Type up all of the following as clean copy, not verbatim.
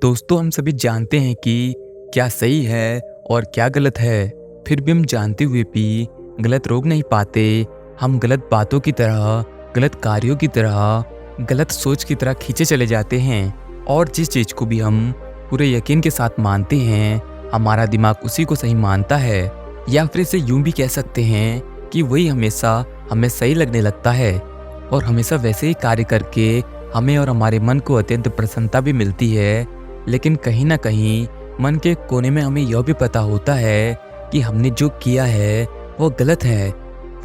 दोस्तों, हम सभी जानते हैं कि क्या सही है और क्या गलत है। फिर भी हम जानते हुए भी गलत रोक नहीं पाते। हम गलत बातों की तरह, गलत कार्यों की तरह, गलत सोच की तरह खींचे चले जाते हैं। और जिस चीज़ को भी हम पूरे यकीन के साथ मानते हैं, हमारा दिमाग उसी को सही मानता है। या फिर इसे यूं भी कह सकते हैं कि वही हमेशा हमें सही लगने लगता है और हमेशा वैसे ही कार्य करके हमें और हमारे मन को अत्यंत प्रसन्नता भी मिलती है। लेकिन कहीं ना कहीं मन के कोने में हमें यह भी पता होता है कि हमने जो किया है वो गलत है,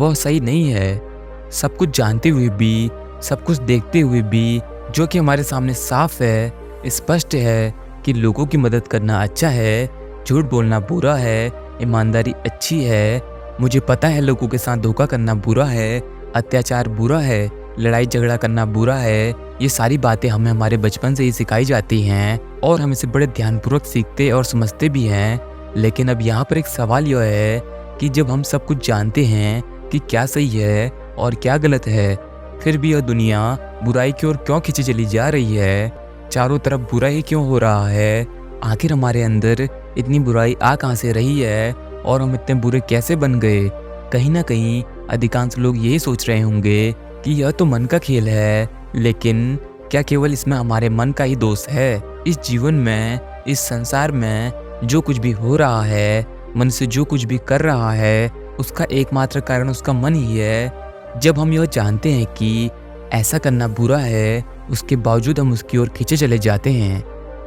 वो सही नहीं है। सब कुछ जानते हुए भी, सब कुछ देखते हुए भी, जो कि हमारे सामने साफ है, स्पष्ट है कि लोगों की मदद करना अच्छा है, झूठ बोलना बुरा है, ईमानदारी अच्छी है। मुझे पता है लोगों के साथ धोखा करना बुरा है, अत्याचार बुरा है, लड़ाई झगड़ा करना बुरा है। ये सारी बातें हमें हमारे बचपन से ही सिखाई जाती हैं और हम इसे बड़े ध्यानपूर्वक सीखते और समझते भी हैं। लेकिन अब यहाँ पर एक सवाल यह है कि जब हम सब कुछ जानते हैं कि क्या सही है और क्या गलत है, फिर भी यह दुनिया बुराई की ओर क्यों खींची चली जा रही है? चारों तरफ बुरा ही क्यों हो रहा है? आखिर हमारे अंदर इतनी बुराई आ कहाँ से रही है और हम इतने बुरे कैसे बन गए? कहीं ना कहीं अधिकांश लोग यही सोच रहे होंगे कि यह तो मन का खेल है, लेकिन क्या केवल इसमें हमारे मन का ही दोष है? इस जीवन में, इस संसार में जो कुछ भी हो रहा है, मन से जो कुछ भी कर रहा है, उसका एकमात्र कारण उसका मन ही है। जब हम यह जानते हैं कि ऐसा करना बुरा है, उसके बावजूद हम उसकी ओर खींचे चले जाते हैं।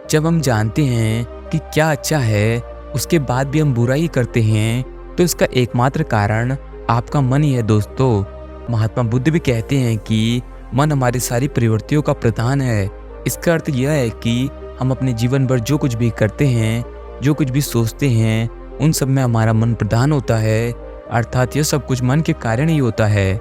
जब हम जानते हैं कि क्या अच्छा है, उसके बाद भी हम बुरा ही करते हैं, तो इसका एकमात्र कारण आपका मन ही है दोस्तों। महात्मा बुद्ध भी कहते हैं कि मन हमारी सारी प्रवृत्तियों का प्रधान है। इसका अर्थ यह है कि हम अपने जीवन भर जो कुछ भी करते हैं, जो कुछ भी सोचते हैं, उन सब में हमारा मन प्रधान होता है। अर्थात यह सब कुछ मन के कारण ही होता है।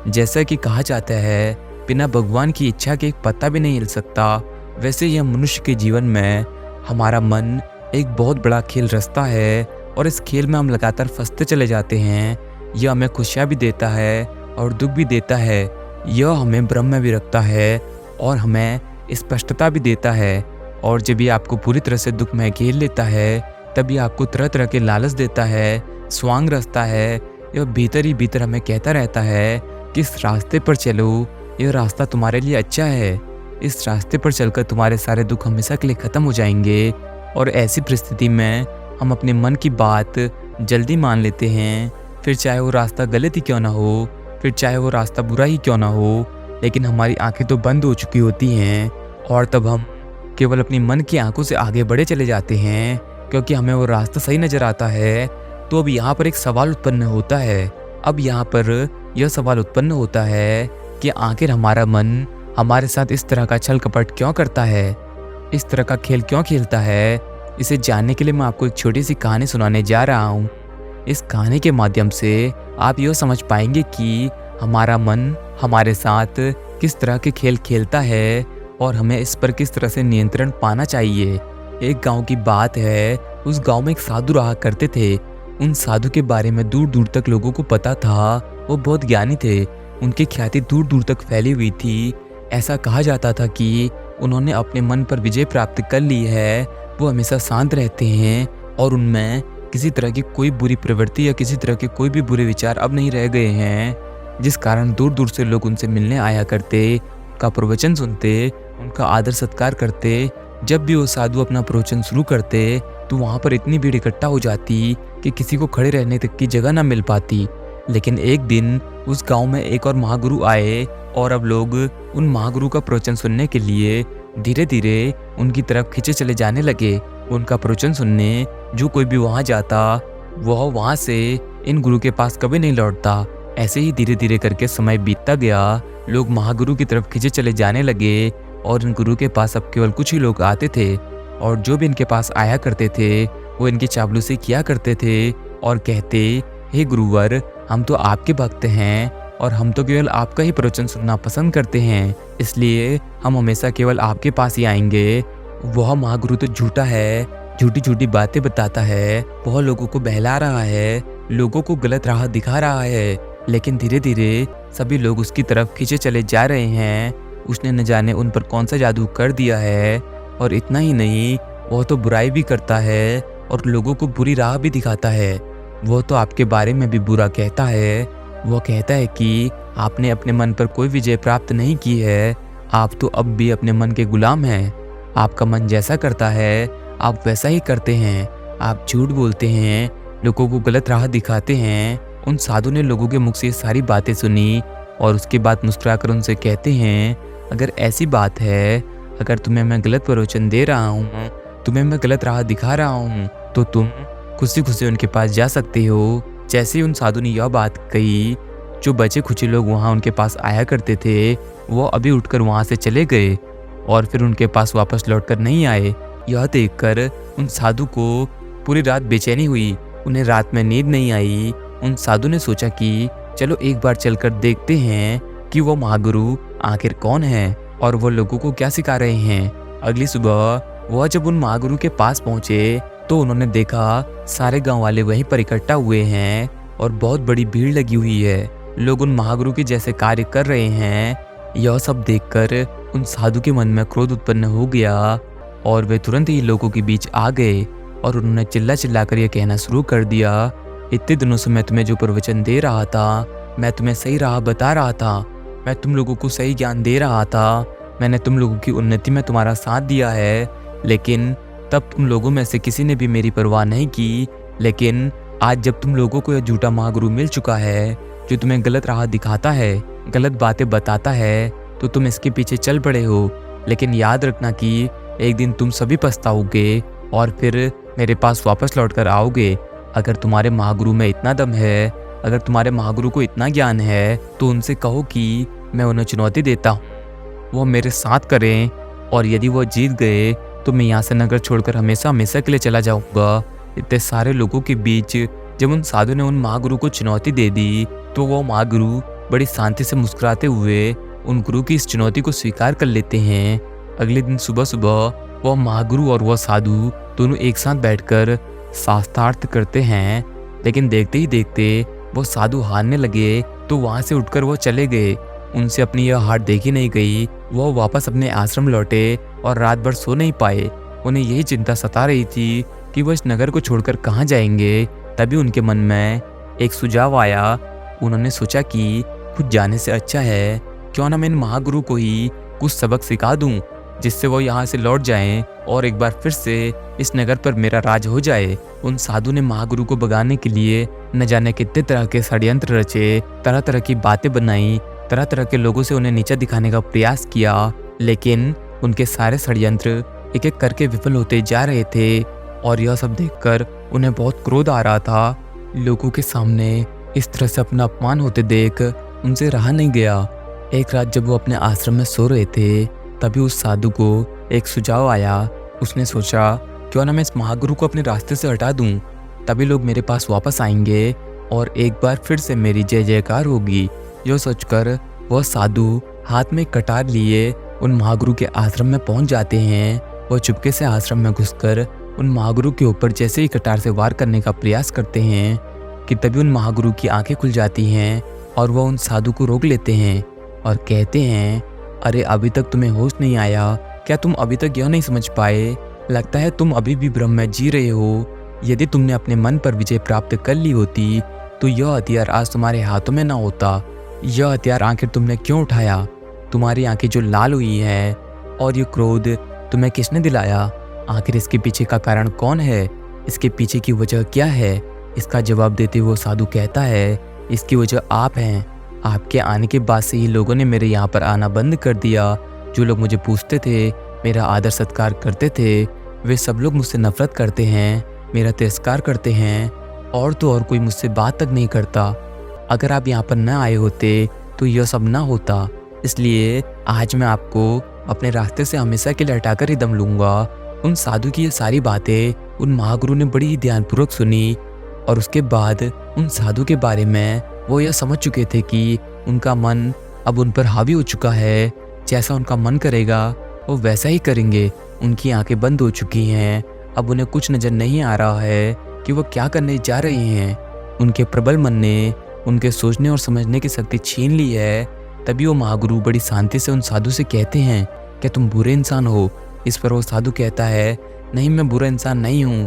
जैसा कि कहा जाता है, बिना भगवान की इच्छा के एक पत्ता भी नहीं हिल सकता। वैसे यह मनुष्य के जीवन में हमारा मन एक बहुत बड़ा खेल रचता है और इस खेल में हम लगातार फंसते चले जाते हैं। यह हमें खुशियाँ भी देता है और दुख भी देता है। यह हमें भ्रम में भी रखता है और हमें स्पष्टता भी देता है। और जब ये आपको पूरी तरह से दुख में घेर लेता है, तब ये आपको तरह तरह के लालच देता है, स्वांग रचता है। यह भीतर ही भीतर हमें कहता रहता है कि इस रास्ते पर चलो, यह रास्ता तुम्हारे लिए अच्छा है। इस रास्ते पर चलकर तुम्हारे सारे दुख हमेशा के लिए खत्म हो जाएंगे। और ऐसी परिस्थिति में हम अपने मन की बात जल्दी मान लेते हैं, फिर चाहे वो रास्ता गलत ही क्यों ना हो, फिर चाहे वो रास्ता बुरा ही क्यों ना हो। लेकिन हमारी आंखें तो बंद हो चुकी होती हैं और तब हम केवल अपनी मन की आंखों से आगे बढ़े चले जाते हैं, क्योंकि हमें वो रास्ता सही नजर आता है। तो अब यहाँ पर एक सवाल उत्पन्न होता है। अब यहाँ पर यह सवाल उत्पन्न होता है कि आखिर हमारा मन हमारे साथ इस तरह का छल कपट क्यों करता है, इस तरह का खेल क्यों खेलता है? इसे जानने के लिए मैं आपको एक छोटी सी कहानी सुनाने जा रहा हूँ। इस कहानी के माध्यम से आप यह समझ पाएंगे कि हमारा मन हमारे साथ किस तरह के खेल खेलता है और हमें इस पर किस तरह से नियंत्रण पाना चाहिए। एक गांव की बात है। उस गांव में एक साधु रहा करते थे। उन साधु के बारे में दूर दूर तक लोगों को पता था। वो बहुत ज्ञानी थे। उनकी ख्याति दूर दूर तक फैली हुई थी। ऐसा कहा जाता था कि उन्होंने अपने मन पर विजय प्राप्त कर ली है। वो हमेशा शांत रहते हैं और उनमें किसी तरह की कोई बुरी प्रवृत्ति या किसी तरह के कोई भी बुरे विचार अब नहीं रह गए हैं, जिस कारण दूर दूर से लोग उनसे मिलने आया करते, उनका प्रवचन सुनते, उनका आदर सत्कार करते। जब भी वो साधु अपना प्रवचन शुरू करते तो वहाँ पर इतनी भीड़ इकट्ठा हो जाती कि किसी को खड़े रहने तक की जगह ना मिल पाती। लेकिन एक दिन उस गांव में एक और महागुरु आए और अब लोग उन महागुरु का प्रवचन सुनने के लिए धीरे धीरे उनकी तरफ खींचे चले जाने लगे। उनका प्रवचन सुनने जो कोई भी वहाँ जाता, वह वहाँ से इन गुरु के पास कभी नहीं लौटता। ऐसे ही धीरे धीरे करके समय बीतता गया। लोग महागुरु की तरफ खींचे चले जाने लगे और इन गुरु के पास अब केवल कुछ ही लोग आते थे। और जो भी इनके पास आया करते थे, वो इनकी चापलूसी किया करते थे और कहते, हे गुरुवर, हम तो आपके भक्त हैं और हम तो केवल आपका ही प्रवचन सुनना पसंद करते हैं, इसलिए हम हमेशा केवल आपके पास ही आएंगे। वह महागुरु तो झूठा है, झूठी झूठी बातें बताता है, वह लोगों को बहला रहा है, लोगों को गलत राह दिखा रहा है। लेकिन धीरे धीरे सभी लोग उसकी तरफ खींचे चले जा रहे हैं। उसने न जाने उन पर कौन सा जादू कर दिया है और इतना ही नहीं, वह तो बुराई भी करता है और लोगों को बुरी राह भी दिखाता है। वो तो आपके बारे में भी बुरा कहता है। वो कहता है कि आपने अपने मन पर कोई विजय प्राप्त नहीं की है, आप तो अब भी अपने मन के गुलाम हैं। आपका मन जैसा करता है आप वैसा ही करते हैं। आप झूठ बोलते हैं, लोगों को गलत राह दिखाते हैं। उन साधु ने लोगों के मुख से ये सारी बातें सुनी और उसके बाद मुस्कुराकर उनसे कहते हैं, अगर ऐसी बात है, अगर तुम्हें मैं गलत प्रवचन दे रहा हूँ, तुम्हें मैं गलत राह दिखा रहा हूँ, तो तुम खुशी खुशी उनके पास जा सकते हो। जैसे ही उन साधु ने यह बात कही, जो बचे खुचे लोग वहाँ उनके पास आया करते थे, वो अभी उठकर वहाँ से चले गए और फिर उनके पास वापस लौटकर नहीं आए। यह देखकर उन साधु को पूरी रात बेचैनी हुई, उन्हें रात में नींद नहीं आई। उन साधु ने सोचा कि चलो एक बार चलकर देखते हैं कि वो महागुरु आखिर कौन है और वो लोगों को क्या सिखा रहे हैं। अगली सुबह वह जब उन महागुरु के पास पहुंचे तो उन्होंने देखा सारे गांव वाले वहीं पर इकट्ठा हुए हैं और बहुत बड़ी भीड़ लगी हुई है। लोग उन महागुरु के जैसे कार्य कर रहे हैं। यह सब देखकर उन साधु के मन में क्रोध उत्पन्न हो गया और वे तुरंत ही लोगों के बीच आ गए और उन्होंने चिल्ला चिल्ला कर यह कहना शुरू कर दिया, इतने दिनों से मैं तुम्हें जो प्रवचन दे रहा था, मैं तुम्हें सही राह बता रहा था, मैं तुम लोगों को सही ज्ञान दे रहा था, मैंने तुम लोगों की उन्नति में तुम्हारा साथ दिया है, लेकिन तब तुम लोगों में से किसी ने भी मेरी परवाह नहीं की। लेकिन आज जब तुम लोगों को यह झूठा महागुरु मिल चुका है जो तुम्हें गलत राह दिखाता है, गलत बातें बताता है, तो तुम इसके पीछे चल पड़े हो। लेकिन याद रखना कि एक दिन तुम सभी पछताओगे और फिर मेरे पास वापस लौट कर आओगे। अगर तुम्हारे महागुरु में इतना दम है, अगर तुम्हारे महागुरु को इतना ज्ञान है, तो उनसे कहो कि मैं उन्हें चुनौती देता हूँ, वो मेरे साथ करें, और यदि वो जीत गए तो मैं यहाँ से नगर छोड़कर हमेशा हमेशा के लिए चला जाऊँगा। इतने सारे लोगों के बीच जब उन साधु ने उन महागुरु को चुनौती दे दी तो वो महागुरु बड़ी शांति से मुस्कुराते हुए उन गुरु की इस चुनौती को स्वीकार कर लेते हैं। अगले दिन सुबह सुबह वह महागुरु और वह साधु दोनों एक साथ बैठकर शास्त्रार्थ करते हैं। लेकिन देखते ही देखते वो साधु हारने लगे तो वहाँ से उठकर वो चले गए। उनसे अपनी यह हार देखी नहीं गई। वो वापस अपने आश्रम लौटे और रात भर सो नहीं पाए। उन्हें यही चिंता सता रही थी कि वो इस नगर को छोड़कर कहाँ जाएंगे। तभी उनके मन में एक सुझाव आया। उन्होंने सोचा कि खुद जाने से अच्छा है क्यों ना मैं इन महागुरु को ही कुछ सबक सिखा दूं, जिससे वो यहाँ से लौट जाएं और एक बार फिर से इस नगर पर मेरा राज हो जाए। उन साधु ने महागुरु को भगाने के लिए न जाने कितने तरह के षड्यंत्र रचे, तरह तरह की बातें बनाई, तरह तरह के लोगों से उन्हें नीचा दिखाने का प्रयास किया। लेकिन उनके सारे षड्यंत्र एक एक करके विफल होते जा रहे थे और यह सब देखकर उन्हें बहुत क्रोध आ रहा था। लोगों के सामने इस तरह से अपना अपमान होते देख उनसे रहा नहीं गया। एक रात जब वो अपने आश्रम में सो रहे थे तभी उस साधु को एक सुझाव आया। उसने सोचा क्यों ना मैं इस महागुरु को अपने रास्ते से हटा दूं, तभी लोग मेरे पास वापस आएंगे और एक बार फिर से मेरी जय जयकार होगी। यह सोचकर वह साधु हाथ में कटार लिए उन महागुरु के आश्रम में पहुंच जाते हैं। वह चुपके से आश्रम में घुसकर उन महागुरु के ऊपर जैसे ही कटार से वार करने का प्रयास करते हैं कि तभी उन महागुरु की आंखें खुल जाती हैं और वह उन साधु को रोक लेते हैं और कहते हैं, अरे अभी तक तुम्हें होश नहीं आया क्या? तुम अभी तक यह नहीं समझ पाए? लगता है तुम अभी भी भ्रम में जी रहे हो। यदि तुमने अपने मन पर विजय प्राप्त कर ली होती तो यह हथियार आज तुम्हारे हाथों में ना होता। यह हथियार आखिर तुमने क्यों उठाया? तुम्हारी आंखें जो लाल हुई है और ये क्रोध तुम्हें किसने दिलाया? आखिर इसके पीछे का कारण कौन है? इसके पीछे की वजह क्या है? इसका जवाब देते हुए साधु कहता है, इसकी वजह आप हैं। आपके आने के बाद से ही लोगों ने मेरे यहाँ पर आना बंद कर दिया। जो लोग मुझे पूछते थे, मेरा आदर सत्कार करते थे, वे सब लोग मुझसे नफरत करते हैं, मेरा तिरस्कार करते हैं और तो और कोई मुझसे बात तक नहीं करता। अगर आप यहाँ पर न आए होते तो यह सब ना होता। इसलिए आज मैं आपको अपने रास्ते से हमेशा के लिए हटाकर ही दम लूँगा। उन साधु की ये सारी बातें उन महागुरु ने बड़ी ही ध्यानपूर्वक सुनी और उसके बाद उन साधु के बारे में वो यह समझ चुके थे कि उनका मन अब उन पर हावी हो चुका है। जैसा उनका मन करेगा वो वैसा ही करेंगे। उनकी आंखें बंद हो चुकी हैं। अब उन्हें कुछ नज़र नहीं आ रहा है कि वो क्या करने जा रहे हैं। उनके प्रबल मन ने उनके सोचने और समझने की शक्ति छीन ली है। तभी वो महागुरु बड़ी शांति से उन साधु से कहते हैं, क्या तुम बुरे इंसान हो? इस पर वो साधु कहता है, नहीं मैं बुरा इंसान नहीं हूँ।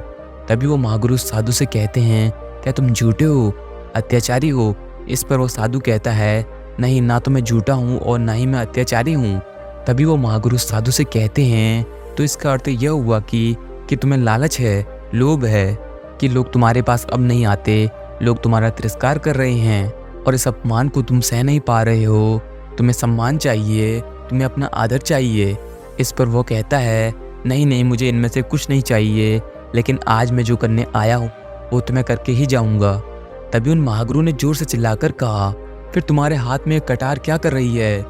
तभी वो महागुरु साधु से कहते हैं, क्या तुम झूठे हो, अत्याचारी हो? इस पर वो साधु कहता है, नहीं, ना तो मैं झूठा हूँ और ना ही मैं अत्याचारी हूँ। तभी वो महागुरु साधु से कहते हैं, तो इसका अर्थ यह हुआ कि तुम्हें लालच है, लोभ है, कि लोग तुम्हारे पास अब नहीं आते, लोग तुम्हारा तिरस्कार कर रहे हैं और इस अपमान को तुम सह नहीं पा रहे हो। तुम्हें सम्मान चाहिए, तुम्हें अपना आदर चाहिए। इस पर वो कहता है, नहीं नहीं, मुझे इनमें से कुछ नहीं चाहिए, लेकिन आज मैं जो करने आया हूँ वो तो मैं करके ही जाऊँगा। तभी उन महागुरु ने जोर से चिल्लाकर कहा, फिर तुम्हारे हाथ में एक कटार क्या कर रही है?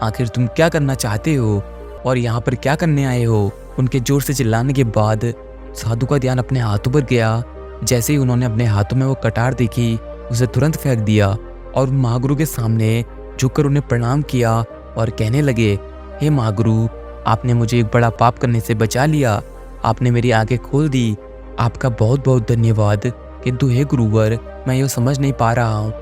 आखिर तुम क्या करना चाहते हो और यहाँ पर क्या करने आए हो? उनके जोर से चिल्लाने के बाद साधु का ध्यान अपने हाथों पर गया। जैसे ही उन्होंने अपने हाथों में वो कटार देखी, उसे तुरंत फेंक दिया और महागुरु के सामने झुककर उन्हें प्रणाम किया और कहने लगे, हे महागुरु, आपने मुझे एक बड़ा पाप करने से बचा लिया, आपने मेरी आंखें खोल दी, आपका बहुत बहुत धन्यवाद। किंतु हे गुरुवर, मैं यह समझ नहीं पा रहा हूँ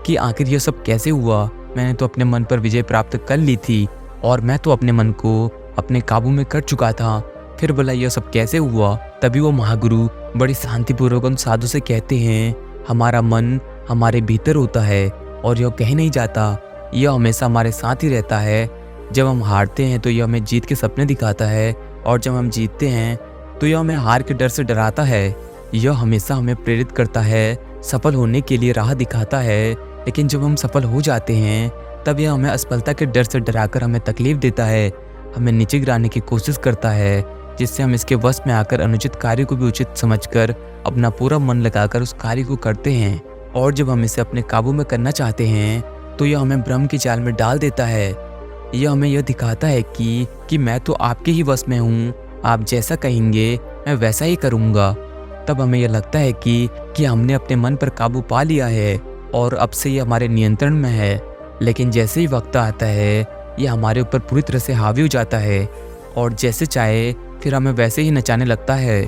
कि आखिर यह सब कैसे हुआ। मैंने तो अपने मन पर विजय प्राप्त कर ली थी और मैं तो अपने मन को अपने काबू में कर चुका था, फिर भला यह सब कैसे हुआ? तभी वो महागुरु बड़ी शांतिपूर्वक उन साधु से कहते हैं, हमारा मन हमारे भीतर होता है और यह कहीं नहीं जाता, यह हमेशा हमारे साथ ही रहता है। जब हम हारते हैं तो यह हमें जीत के सपने दिखाता है और जब हम जीतते हैं तो यह हमें हार के डर से डराता है। यह हमेशा हमें प्रेरित करता है, सफल होने के लिए राह दिखाता है, लेकिन जब हम सफल हो जाते हैं तब यह हमें असफलता के डर से डराकर हमें तकलीफ देता है, हमें नीचे गिराने की कोशिश करता है, जिससे हम इसके वश में आकर अनुचित कार्य को भी उचित समझकर अपना पूरा मन लगाकर उस कार्य को करते हैं। और जब हम इसे अपने काबू में करना चाहते हैं तो यह हमें भ्रम की जाल में डाल देता है। यह हमें यह दिखाता है कि मैं तो आपके ही वश में हूँ, आप जैसा कहेंगे मैं वैसा ही करूँगा। तब हमें यह लगता है कि हमने अपने मन पर काबू पा लिया है और अब से यह हमारे नियंत्रण में है। लेकिन जैसे ही वक्त आता है यह हमारे ऊपर पूरी तरह से हावी हो जाता है और जैसे चाहे फिर हमें वैसे ही नचाने लगता है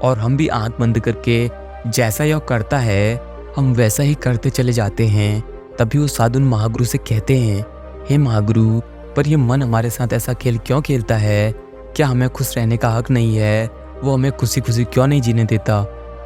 और हम भी आंख बंद करके जैसा यह करता है हम वैसा ही करते चले जाते हैं। तभी वो साधु महागुरु से कहते हैं, हे महागुरु, पर यह मन हमारे साथ ऐसा खेल क्यों खेलता है? क्या हमें खुश रहने का हक नहीं है? वो हमें खुशी खुशी क्यों नहीं जीने देता?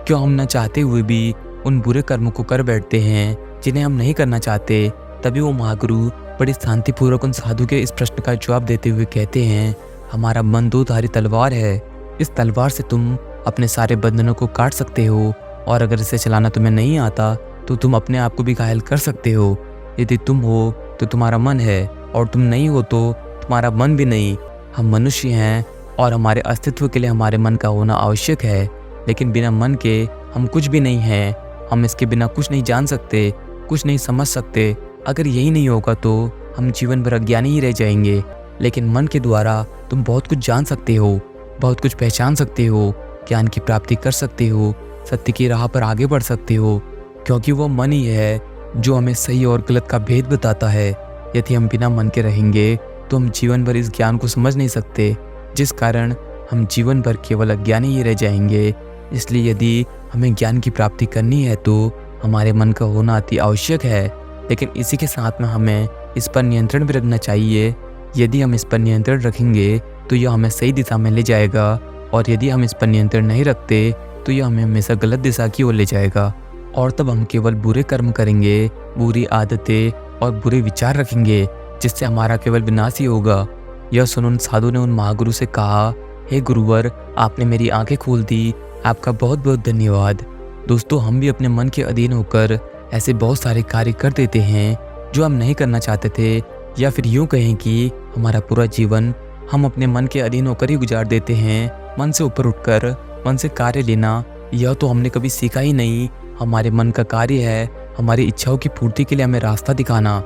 क्यों हम न चाहते हुए भी उन बुरे कर्मों को कर बैठते हैं जिन्हें हम नहीं करना चाहते? तभी वो महागुरु बड़ी शांतिपूर्वक उन साधु के इस प्रश्न का जवाब देते हुए कहते हैं, हमारा मन दो धारी तलवार है, इस तलवार से तुम अपने सारे बंधनों को काट सकते हो और अगर इसे चलाना तुम्हें नहीं आता तो तुम अपने आप को भी घायल कर सकते हो। यदि तुम हो तो तुम्हारा मन है और तुम नहीं हो तो तुम्हारा मन भी नहीं। हम मनुष्य हैं और हमारे अस्तित्व के लिए हमारे मन का होना आवश्यक है, लेकिन बिना मन के हम कुछ भी नहीं हैं। हम इसके बिना कुछ नहीं जान सकते, कुछ नहीं समझ सकते। अगर यही नहीं होगा तो हम जीवन भर अज्ञानी ही रह जाएंगे। लेकिन मन के द्वारा तुम बहुत कुछ जान सकते हो, बहुत कुछ पहचान सकते हो, ज्ञान की प्राप्ति कर सकते हो, सत्य की राह पर आगे बढ़ सकते हो, क्योंकि वो मन ही है जो हमें सही और गलत का भेद बताता है। यदि हम बिना मन के रहेंगे तो हम जीवन भर इस ज्ञान को समझ नहीं सकते, जिस कारण हम जीवन भर केवल अज्ञानी ही रह जाएंगे। इसलिए यदि हमें ज्ञान की प्राप्ति करनी है तो हमारे मन का होना अति आवश्यक है, लेकिन इसी के साथ में हमें इस पर नियंत्रण भी रखना चाहिए। यदि हम इस पर नियंत्रण रखेंगे तो यह हमें सही दिशा में ले जाएगा और यदि हम इस पर नियंत्रण नहीं रखते तो यह हमें हमेशा गलत दिशा की ओर ले जाएगा और तब हम केवल बुरे कर्म करेंगे, बुरी आदतें और बुरे विचार रखेंगे, जिससे हमारा केवल विनाश ही होगा। यह सुन उन साधु ने उन महागुरु से कहा, हे गुरुवर, आपने मेरी आंखें खोल दी, आपका बहुत बहुत धन्यवाद। दोस्तों, हम भी अपने मन के अधीन होकर ऐसे बहुत सारे कार्य कर देते हैं जो हम नहीं करना चाहते थे, या फिर यूँ कहें कि हमारा पूरा जीवन हम अपने मन के अधीन होकर ही गुजार देते हैं। मन से ऊपर उठकर मन से कार्य लेना यह तो हमने कभी सीखा ही नहीं। हमारे मन का कार्य है हमारी इच्छाओं की पूर्ति के लिए हमें रास्ता दिखाना,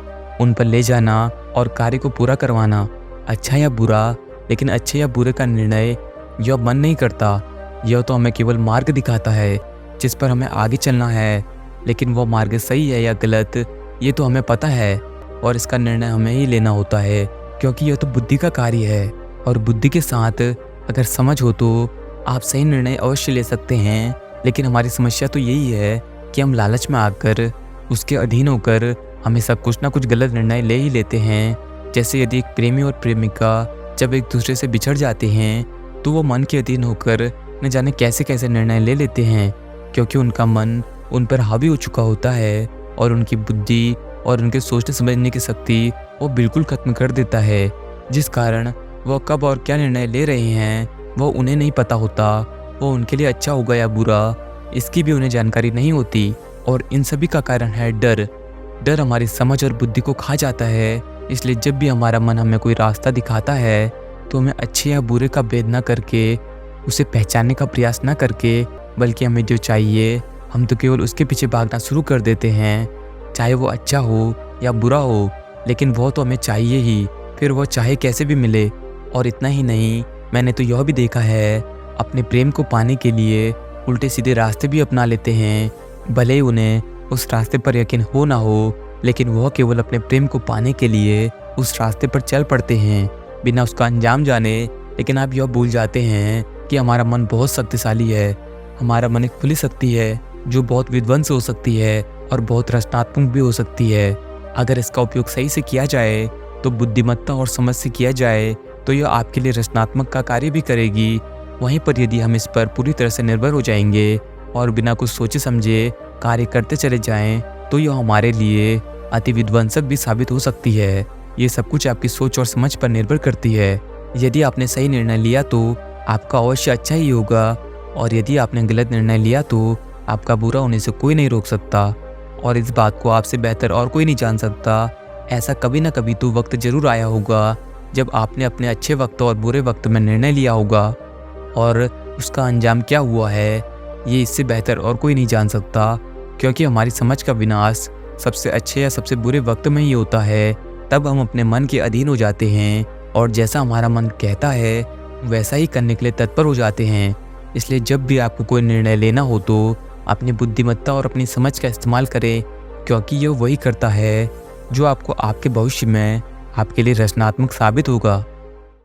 उन पर ले जाना और कार्य को पूरा करवाना। अच्छा या बुरा, लेकिन अच्छे या बुरे का निर्णय यह मन नहीं करता। यह तो हमें केवल मार्ग दिखाता है जिस पर हमें आगे चलना है, लेकिन वह मार्ग सही है या गलत ये तो हमें पता है और इसका निर्णय हमें ही लेना होता है, क्योंकि यह तो बुद्धि का कार्य है। और बुद्धि के साथ अगर समझ हो तो आप सही निर्णय अवश्य ले सकते हैं। लेकिन हमारी समस्या तो यही है कि हम लालच में आकर उसके अधीन होकर हमेशा कुछ ना कुछ गलत निर्णय ले ही लेते हैं। जैसे यदि एक प्रेमी और प्रेमिका जब एक दूसरे से बिछड़ जाते हैं तो वो मन के अधीन होकर न जाने कैसे कैसे निर्णय ले लेते हैं, क्योंकि उनका मन उन पर हावी हो चुका होता है और उनकी बुद्धि और उनके सोचने समझने की शक्ति वो बिल्कुल खत्म कर देता है, जिस कारण वो कब और क्या निर्णय ले रहे हैं वो उन्हें नहीं पता होता। वो उनके लिए अच्छा होगा या बुरा इसकी भी उन्हें जानकारी नहीं होती। और इन सभी का कारण है डर। डर हमारी समझ और बुद्धि को खा जाता है, इसलिए जब भी हमारा मन हमें कोई रास्ता दिखाता है तो हमें अच्छे या बुरे का भेद न करके, उसे पहचानने का प्रयास न करके, बल्कि हमें जो चाहिए हम तो केवल उसके पीछे भागना शुरू कर देते हैं, चाहे वो अच्छा हो या बुरा हो, लेकिन वो तो हमें चाहिए ही, फिर वो चाहे कैसे भी मिले। और इतना ही नहीं, मैंने तो यह भी देखा है अपने प्रेम को पाने के लिए उल्टे सीधे रास्ते भी अपना लेते हैं, भले ही उन्हें उस रास्ते पर यकीन हो ना हो, लेकिन वह केवल अपने प्रेम को पाने के लिए उस रास्ते पर चल पड़ते हैं बिना उसका अंजाम जाने। लेकिन आप यह भूल जाते हैं कि हमारा मन बहुत शक्तिशाली है। हमारा मन एक खुली शक्ति है जो बहुत विध्वंस हो सकती है और बहुत रचनात्मक भी हो सकती है। अगर इसका उपयोग सही से किया जाए तो बुद्धिमत्ता और समझ से किया जाए तो यह आपके लिए रचनात्मक का कार्य भी करेगी। वहीं पर यदि हम इस पर पूरी तरह से निर्भर हो जाएंगे और बिना कुछ सोचे समझे कार्य करते चले जाएं तो यह हमारे लिए अति विध्वंसक भी साबित हो सकती है। ये सब कुछ आपकी सोच और समझ पर निर्भर करती है। यदि आपने सही निर्णय लिया तो आपका अवश्य अच्छा ही होगा, और यदि आपने गलत निर्णय लिया तो आपका बुरा होने से कोई नहीं रोक सकता। और इस बात को आपसे बेहतर और कोई नहीं जान सकता। ऐसा कभी ना कभी तो वक्त जरूर आया होगा जब आपने अपने अच्छे वक्त और बुरे वक्त में निर्णय लिया होगा, और उसका अंजाम क्या हुआ है ये इससे बेहतर और कोई नहीं जान सकता। क्योंकि हमारी समझ का विनाश सबसे अच्छे या सबसे बुरे वक्त में ही होता है। तब हम अपने मन के अधीन हो जाते हैं और जैसा हमारा मन कहता है वैसा ही करने के लिए तत्पर हो जाते हैं। इसलिए जब भी आपको कोई निर्णय लेना हो तो अपनी बुद्धिमत्ता और अपनी समझ का इस्तेमाल करें, क्योंकि यह वही करता है जो आपको आपके भविष्य में आपके लिए रचनात्मक साबित होगा।